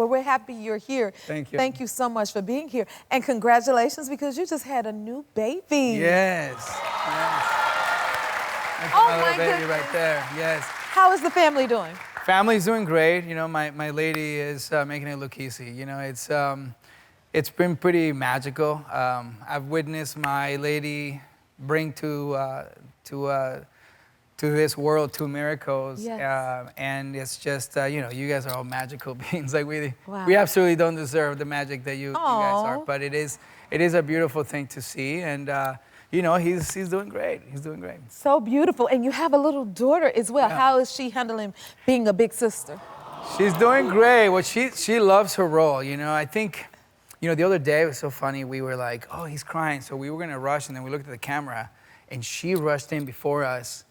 but we're happy you're here. Thank you. Thank you so much for being here. And congratulations, because you just had a new baby. Yes. That's my baby right there. Yes. How is the family doing? Family's doing great. You know, my lady is making it look easy. You know, it's been pretty magical. I've witnessed my lady bring to this world 2 miracles. Yes. And it's just, you know, you guys are all magical beings. Like we Wow. absolutely don't deserve the magic that you guys are. But it is a beautiful thing to see. And, you know, he's doing great. He's doing great. So beautiful. And you have a little daughter as well. Yeah. How is she handling being a big sister? She's doing great. Well, she loves her role. You know, I think, you know, the other day it was so funny. We were like, oh, he's crying. So we were going to rush. And then we looked at the camera and she rushed in before us.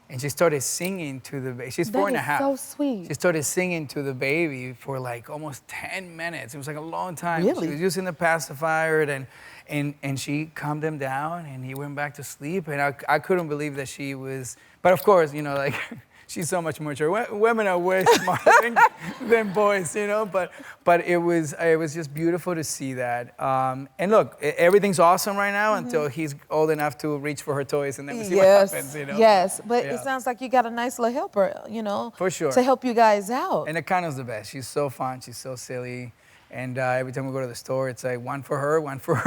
And she started singing to the baby. She's 4 1/2. That is so sweet. She started singing to the baby for like almost 10 minutes. It was like a long time. Really? She was using the pacifier and she calmed him down and he went back to sleep. And I couldn't believe that she was, but of course, you know, like she's so much more mature. Women are way smarter than boys, you know, but it was just beautiful to see that. And look, everything's awesome right now until he's old enough to reach for her toys and then we see what happens, you know. Yes, but Yeah. it sounds like you got a nice little helper, you know. For sure. To help you guys out. And Akano's the best. She's so fun. She's so silly. And every time we go to the store, it's like one for her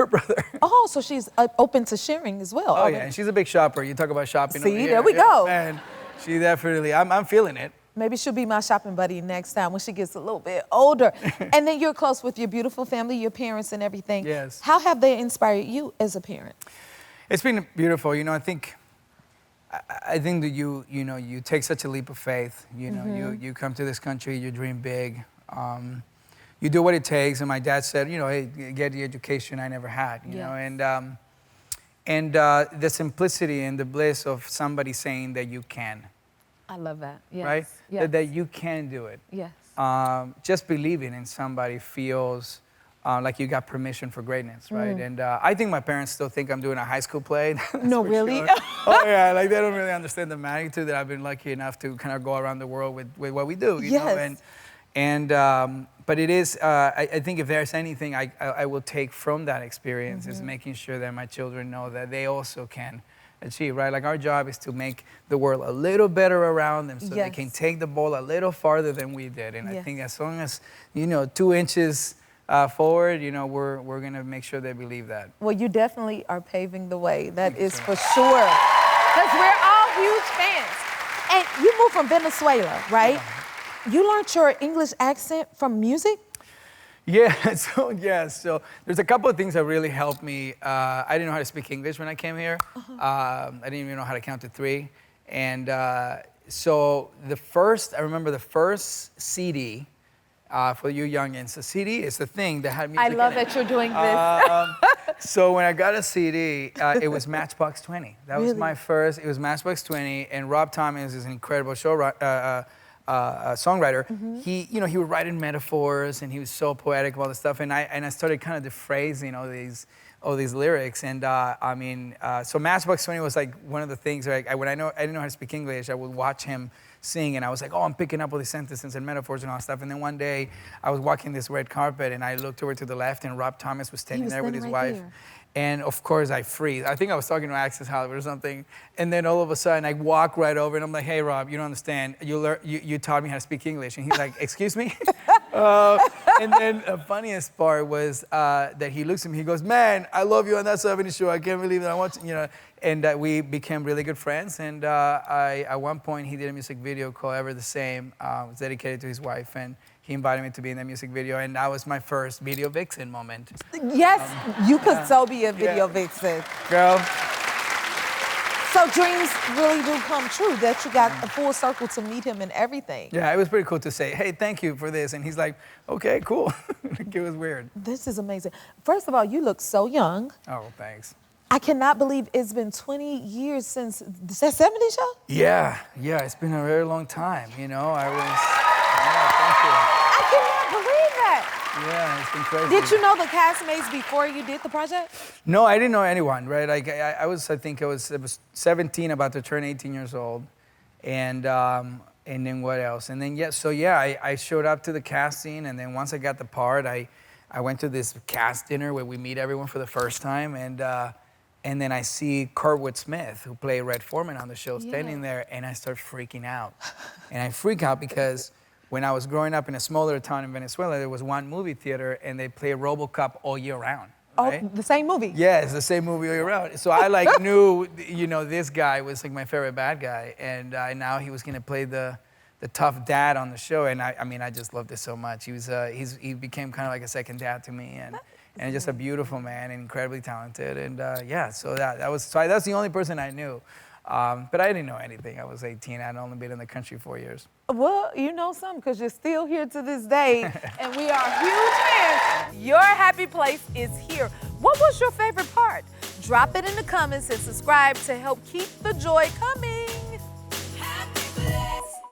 brother. Oh, so she's open to sharing as well. Oh, yeah. And she's a big shopper. You talk about shopping. See, over here. there we go. And she definitely, I'm feeling it. Maybe she'll be my shopping buddy next time when she gets a little bit older. And then you're close with your beautiful family, your parents and everything. Yes. How have they inspired you as a parent? It's been beautiful. You know, I think that you take such a leap of faith. You know, you come to this country, you dream big. You do what it takes. And my dad said, you know, hey, get the education I never had, you know. And the simplicity and the bliss of somebody saying that you can. I love that. Yes. Right? Yes. That you can do it. Yes. Just believing in somebody feels like you got permission for greatness, right? And I think my parents still think I'm doing a high school play. No, really? Sure. Oh yeah, like they don't really understand the magnitude that I've been lucky enough to kind of go around the world with what we do, you know? But it is, I think if there's anything I will take from that experience is making sure that my children know that they also can achieve, right? Like our job is to make the world a little better around them so they can take the ball a little farther than we did. And I think as long as, you know, 2 inches forward, you know, we're gonna make sure they believe that. Well, you definitely are paving the way. That is for sure. Because we're all huge fans. And you moved from Venezuela, right? Yeah. You learned your English accent from music? Yeah, so there's a couple of things that really helped me. I didn't know how to speak English when I came here. I didn't even know how to count to 3. And so I remember the first CD, for you youngins, a CD is the thing that had music I love in it. that you're doing this. So when I got a CD, it was Matchbox 20. That was Really? my first, it was Matchbox 20, and Rob Thomas is an incredible songwriter. He would write in metaphors, and he was so poetic about all this stuff. And I started kind of rephrasing all these lyrics. And so Matchbox 20 was like one of the things where I didn't know how to speak English, I would watch him sing, and I was like, oh, I'm picking up all these sentences and metaphors and all that stuff. And then one day, I was walking this red carpet, and I looked over to the left, and Rob Thomas was standing there with his wife. There. And of course, I freeze. I think I was talking to Access Hollywood or something. And then all of a sudden, I walk right over, and I'm like, hey, Rob, you don't understand. You taught me how to speak English. And he's like, excuse me? And then the funniest part was that he looks at me, he goes, man, I love you on that 70 show. I can't believe that I want to, you know. And we became really good friends. And at one point, he did a music video called Ever the Same. It was dedicated to his wife. And he invited me to be in that music video. And that was my first video vixen moment. Yes, you could so be a video vixen. Girl. So dreams really do come true, that you got a full circle to meet him and everything. Yeah, it was pretty cool to say, hey, thank you for this. And he's like, okay, cool. It was weird. This is amazing. First of all, you look so young. Oh, thanks. I cannot believe it's been 20 years since the 70 show? Yeah, it's been a very long time, you know. Thank you. I cannot believe that. Yeah, it's been crazy. Did you know the castmates before you did the project? No, I didn't know anyone, right? Like I was 17, about to turn 18 years old. And And then what else? And then, I showed up to the casting, and then once I got the part, I went to this cast dinner where we meet everyone for the first time, and then I see Kurtwood Smith, who played Red Foreman on the show, standing there, and I start freaking out. And I freak out because when I was growing up in a smaller town in Venezuela, there was one movie theater, and they play RoboCop all year round. Right? Oh, the same movie? Yeah, it's the same movie all year round. So I like knew, this guy was like my favorite bad guy, and now he was gonna play the tough dad on the show, and I just loved it so much. He became kind of like a second dad to me, and just a beautiful man and incredibly talented, and so that's the only person I knew. But I didn't know anything. I was 18. I'd only been in the country 4 years. Well, you know something, because you're still here to this day, and we are huge fans. Your happy place is here. What was your favorite part? Drop it in the comments and subscribe to help keep the joy coming.